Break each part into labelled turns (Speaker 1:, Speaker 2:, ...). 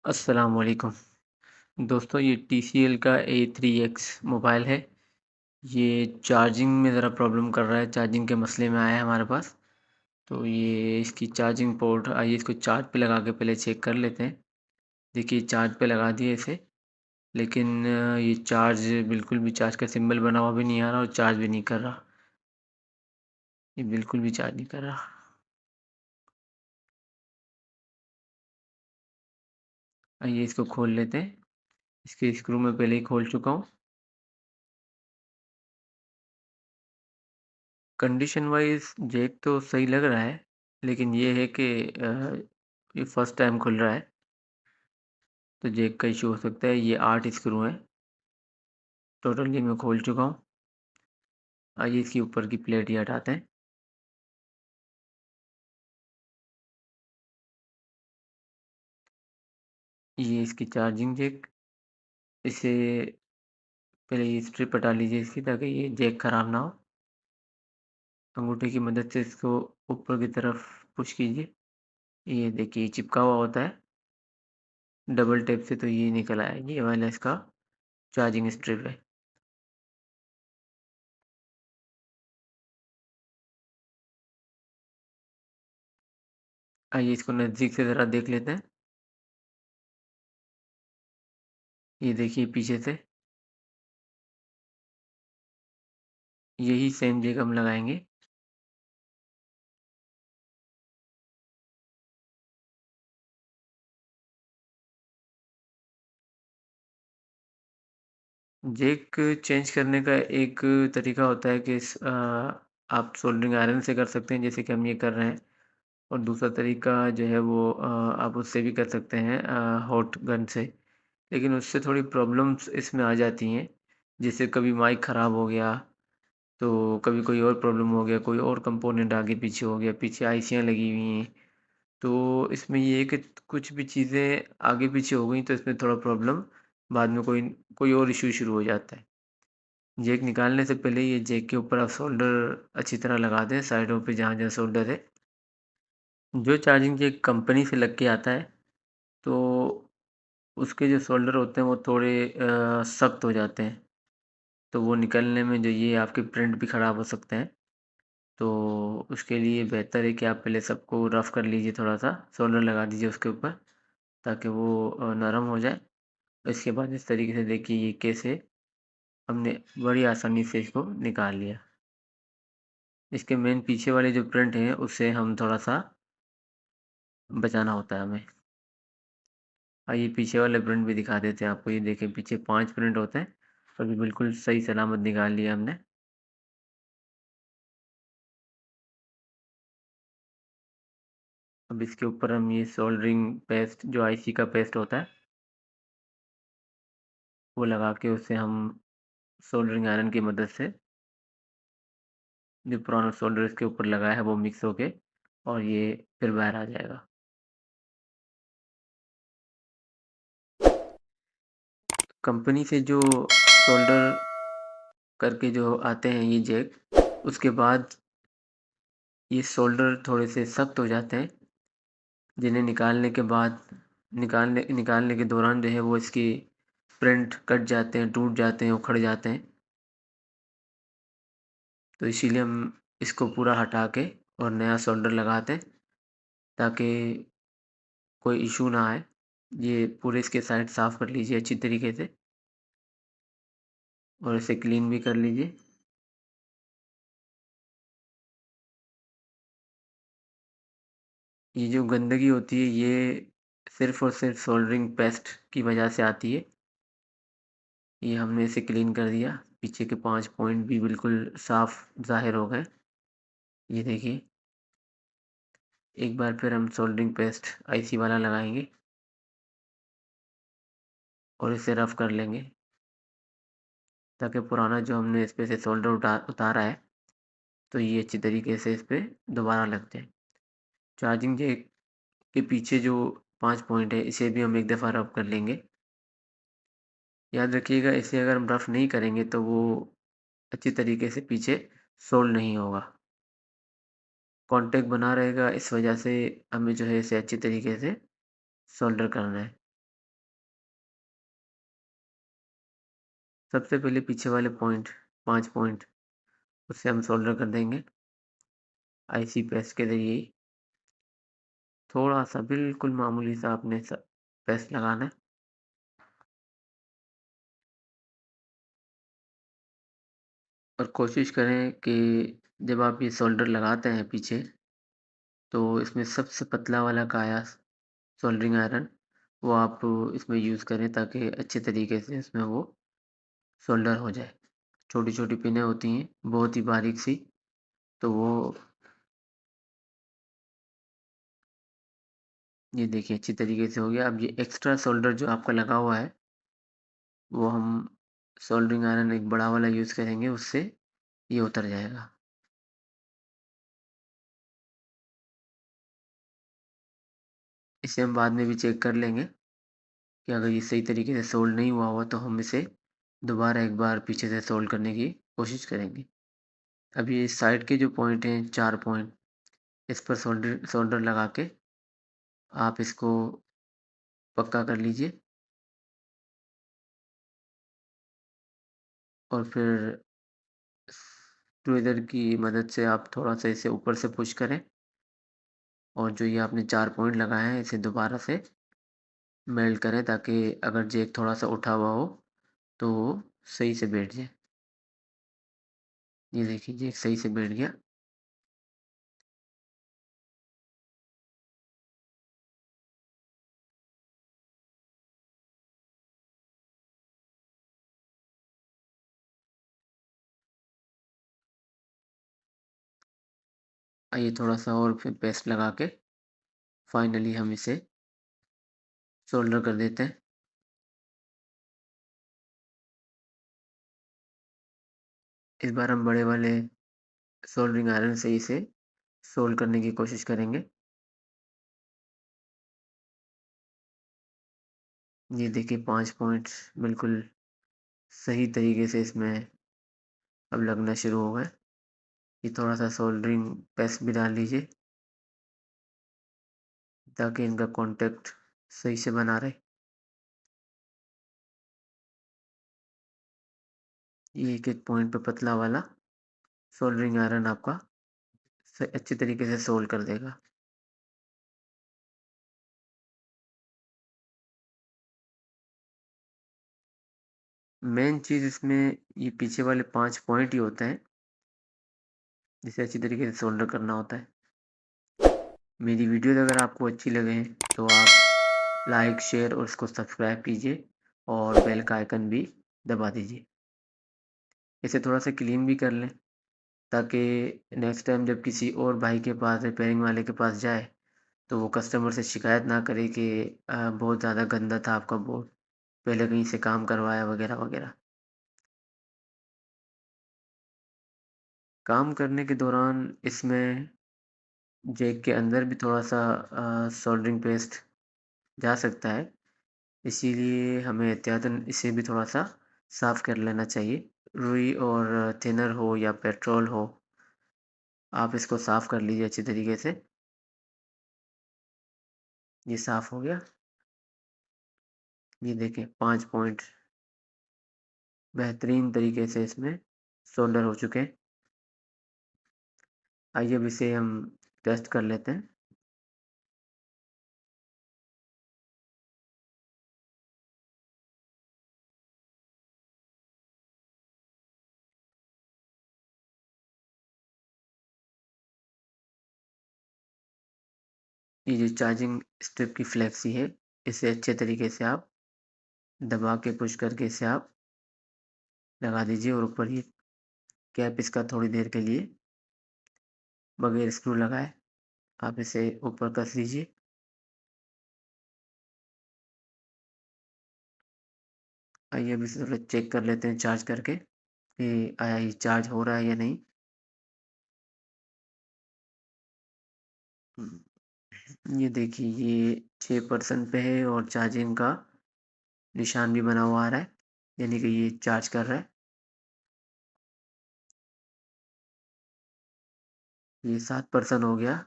Speaker 1: अस्सलाम वालेकुम। दोस्तों ये TCL का A3X मोबाइल है। ये चार्जिंग में ज़रा प्रॉब्लम कर रहा है, चार्जिंग के मसले में आया है हमारे पास। तो ये इसकी चार्जिंग पोर्ट आइए इसको चार्ज पे लगा के पहले चेक कर लेते हैं। देखिए चार्ज पे लगा दिए इसे, लेकिन ये चार्ज बिल्कुल भी चार्ज का सिंबल बना हुआ भी नहीं आ रहा और चार्ज भी नहीं कर रहा। ये बिल्कुल भी चार्ज नहीं कर रहा। आइए इसको खोल लेते हैं। इसके स्क्रू मैं पहले ही खोल चुका हूँ। कंडीशन वाइज़ जैक तो सही लग रहा है, लेकिन ये है कि ये फर्स्ट टाइम खुल रहा है, तो जैक का इश्यू हो सकता है। ये 8 स्क्रू हैं, टोटल ये मैं खोल चुका हूँ। आइए इसकी ऊपर की प्लेट ये हटाते हैं। ये इसकी चार्जिंग जैक, इसे पहले ये स्ट्रिप हटा लीजिए इसकी, ताकि ये जैक खराब ना हो। अंगूठे की मदद से इसको ऊपर की तरफ पुश कीजिए। ये देखिए चिपका हुआ होता है, डबल टेप से तो ये निकल आया। ये वाला इसका चार्जिंग स्ट्रिप है। आइए इसको नज़दीक से ज़रा देख लेते हैं। ये देखिए पीछे से यही सेम जैक हम लगाएँगे। जैक चेंज करने का एक तरीका होता है कि आप सोल्डरिंग आयरन से कर सकते हैं, जैसे कि हम ये कर रहे हैं। और दूसरा तरीका जो है वो आप उससे भी कर सकते हैं, हॉट गन से। लेकिन उससे थोड़ी प्रॉब्लम्स इसमें आ जाती हैं, जैसे कभी माइक ख़राब हो गया, तो कभी कोई और प्रॉब्लम हो गया, कोई और कंपोनेंट आगे पीछे हो गया, पीछे आईसियाँ लगी हुई हैं। तो इसमें ये है कि कुछ भी चीज़ें आगे पीछे हो गई तो इसमें थोड़ा प्रॉब्लम, बाद में कोई कोई और इश्यू शुरू हो जाता है। जैक निकालने से पहले ये जैक के ऊपर आप सोल्डर अच्छी तरह लगा दें, साइडों पे जहाँ-जहाँ सोल्डर है। जो चार्जिंग जैक कंपनी से लग के आता है, तो उसके जो सोल्डर होते हैं वो थोड़े सख्त हो जाते हैं। तो वो निकलने में जो ये आपके प्रिंट भी ख़राब हो सकते हैं। तो उसके लिए बेहतर है कि आप पहले सबको रफ़ कर लीजिए, थोड़ा-सा सोल्डर लगा दीजिए उसके ऊपर, ताकि वो नरम हो जाए। इसके बाद इस तरीके से देखिए ये कैसे हमने बड़ी आसानी से इसको निकाल लिया। इसके मेन पीछे वाले जो प्रिंट हैं, उससे हम थोड़ा-सा बचाना होता है हमें। ये पीछे वाले प्रिंट भी दिखा देते हैं आपको। ये देखिए पीछे 5 प्रिंट होते हैं, अभी बिल्कुल सही सलामत निकाल लिया हमने। अब इसके ऊपर हम ये सोल्डरिंग पेस्ट, जो आईसी का पेस्ट होता है, वो लगा के उससे हम सोल्डरिंग आयरन की मदद से जो पुराना सोल्डर इसके ऊपर लगा है वो मिक्स होके और ये फिर बाहर आ जाएगा। कंपनी से जो सोल्डर करके जो आते हैं ये जैक, उसके बाद ये शोल्डर थोड़े से सख्त हो जाते हैं, जिन्हें निकालने के बाद निकालने निकालने के दौरान जो है वो इसकी प्रिंट कट जाते हैं, टूट जाते हैं, उखड़ जाते हैं। तो इसीलिए हम इसको पूरा हटा के और नया शोल्डर लगाते हैं, ताकि कोई इश्यू ना आए। ये पूरे इसके साइड साफ़ कर लीजिए अच्छी तरीके से और इसे क्लीन भी कर लीजिए। ये जो गंदगी होती है ये सिर्फ़ और सिर्फ़ सोल्डरिंग पेस्ट की वजह से आती है। ये हमने इसे क्लीन कर दिया, पीछे के 5 पॉइंट भी बिल्कुल साफ़ ज़ाहिर हो गए। ये देखिए, एक बार फिर हम सोल्डरिंग पेस्ट आईसी वाला लगाएँगे और इसे रफ़ कर लेंगे, ताकि पुराना जो हमने इस पे से सोल्डर उतारा है, तो ये अच्छी तरीके से इस पे दोबारा लग जाए। चार्जिंग जैक के पीछे जो 5 पॉइंट है, इसे भी हम एक दफ़ा रफ़ कर लेंगे। याद रखिएगा इसे अगर हम रफ़ नहीं करेंगे तो वो अच्छी तरीके से पीछे सोल्ड नहीं होगा। कॉन्टैक्ट बना रहेगा, इस वजह से हमें जो है इसे अच्छी तरीके से सोल्डर करना है। सबसे पहले पीछे वाले पॉइंट 5 पॉइंट उससे हम सोल्डर कर देंगे आईसी प्रेस के ज़रिए ही। थोड़ा-सा बिल्कुल मामूली सा आपने प्रेस लगाना है। और कोशिश करें कि जब आप ये सोल्डर लगाते हैं पीछे, तो इसमें सबसे पतला वाला काया सोल्डरिंग आयरन वो आप इसमें यूज़ करें ताकि अच्छे तरीके से इसमें वो सोल्डर हो जाए। छोटी-छोटी पिनें होती हैं, बहुत ही बारीक सी, तो वो ये देखिए अच्छी तरीके से हो गया। अब ये एक्स्ट्रा सोल्डर जो आपका लगा हुआ है, वो हम सोल्डरिंग आयरन एक बड़ा वाला यूज़ करेंगे, उससे ये उतर जाएगा। इसे हम बाद में भी चेक कर लेंगे कि अगर ये सही तरीके से सोल्ड नहीं हुआ तो हम इसे दोबारा एक बार पीछे से सोल्ड करने की कोशिश करेंगे। अब ये साइड के जो पॉइंट हैं 4 पॉइंट, इस पर सोल्डर सोल्डर लगा के आप इसको पक्का कर लीजिए और फिर स्क्रू की मदद से आप थोड़ा-सा इसे ऊपर से पुश करें और जो ये आपने 4 पॉइंट लगाए हैं, इसे दोबारा से मेल्ट करें ताकि अगर जैक थोड़ा-सा उठा हुआ हो, तो वो सही से बैठ जाए। ये देखिए जैक सही से बैठ गया। आइए थोड़ा-सा और फिर पेस्ट लगा के फाइनली हम इसे सोल्डर कर देते हैं। इस बार हम बड़े वाले सोल्डरिंग आयरन से इसे सोल्ड करने की कोशिश करेंगे। ये देखिए 5 पॉइंट्स बिल्कुल सही तरीके से इसमें अब लगना शुरू हो गए। ये थोड़ा-सा सोल्डरिंग पेस्ट भी डाल लीजिए ताकि इनका कॉन्टैक्ट सही से बना रहे। ये एक-एक पॉइंट पे पतला वाला सोल्डरिंग आयरन आपका अच्छे तरीके से सोल्ड कर देगा। मेन चीज़ इसमें ये पीछे वाले 5 पॉइंट ही होते हैं, जिसे अच्छी तरीके से सोल्डर करना होता है। मेरी वीडियोज़ अगर आपको अच्छी लगें तो आप लाइक, शेयर और इसको सब्सक्राइब कीजिए और बेल का आइकन भी दबा दीजिए। इसे थोड़ा-सा क्लीन भी कर लें ताकि नेक्स्ट टाइम जब किसी और भाई के पास रिपेयरिंग वाले के पास जाए, तो वो कस्टमर से शिकायत ना करे कि बहुत ज़्यादा गंदा था आपका बोर्ड, पहले कहीं से काम करवाया वगैरह-वगैरह। काम करने के दौरान इसमें जैक के अंदर भी थोड़ा-सा सोल्डरिंग पेस्ट जा सकता है, इसीलिए हमें एहतियातन इसे भी थोड़ा-सा साफ़ कर लेना चाहिए। रुई और थिनर हो या पेट्रोल हो, आप इसको साफ़ कर लीजिए अच्छी तरीके से। ये साफ़ हो गया। ये देखें 5 पॉइंट बेहतरीन तरीके से इसमें सोल्डर हो चुके हैं। आइए अब इसे हम टेस्ट कर लेते हैं। ये जो चार्जिंग स्ट्रिप की फ्लेक्सी है, इसे अच्छे तरीके से आप दबा के पुश करके इसे आप लगा दीजिए और ऊपर ये कैप इसका थोड़ी देर के लिए बगैर स्क्रू लगाए आप इसे ऊपर कस लीजिए। आइए अब इसे थोड़ा चेक कर लेते हैं चार्ज करके कि आया ये चार्ज हो रहा है या नहीं। ये देखिए ये 6% पे है और चार्जिंग का निशान भी बना हुआ आ रहा है, यानी कि ये चार्ज कर रहा है। ये 7% हो गया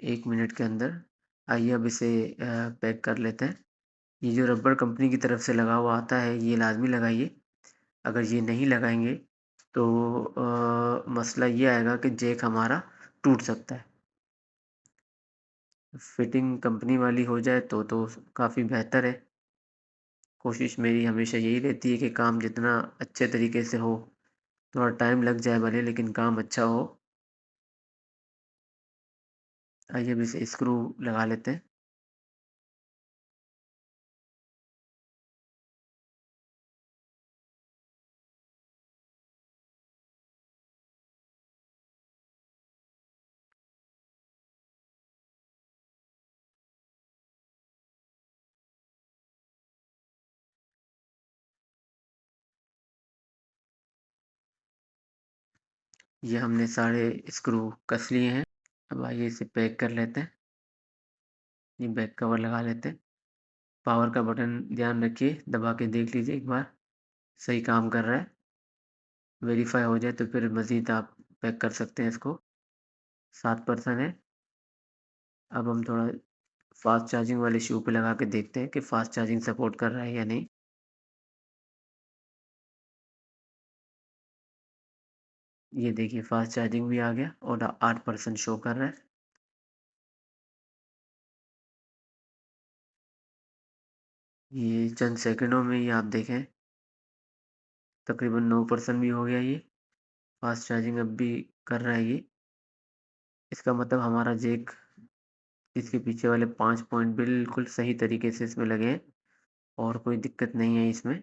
Speaker 1: 1 मिनट के अंदर। आइए अब इसे पैक कर लेते हैं। ये जो रबर कंपनी की तरफ से लगा हुआ आता है, ये लाज़मी लगाइए अगर ये नहीं लगाएँगे तो मसला ये आएगा कि जैक हमारा टूट सकता है। फिटिंग कंपनी वाली हो जाए तो काफ़ी बेहतर है। कोशिश मेरी हमेशा यही रहती है कि काम जितना अच्छे तरीके से हो, थोड़ा टाइम लग जाए भले लेकिन काम अच्छा हो। आइए अब इसे स्क्रू लगा लेते हैं। ये हमने सारे स्क्रू कस लिए हैं। अब आइए इसे पैक कर लेते हैं। ये बैक कवर लगा लेते हैं। पावर का बटन ध्यान रखिए, दबा के देख लीजिए एक बार, सही काम कर रहा है। वेरीफ़ाई हो जाए तो फिर मज़ीद आप पैक कर सकते हैं इसको। 7% है। अब हम थोड़ा फ़ास्ट चार्जिंग वाले शू पे लगा के देखते हैं कि फ़ास्ट चार्जिंग सपोर्ट कर रहा है या नहीं। ये देखिए फ़ास्ट चार्जिंग भी आ गया और 8% शो कर रहा है। ये चंद सेकंडों में ही आप देखें तकरीबन 9% भी हो गया ये। फ़ास्ट चार्जिंग अब भी कर रहा है ये। इसका मतलब हमारा जैक इसके पीछे वाले 5 पॉइंट बिल्कुल सही तरीके से इसमें लगे हैं और कोई दिक्कत नहीं है इसमें।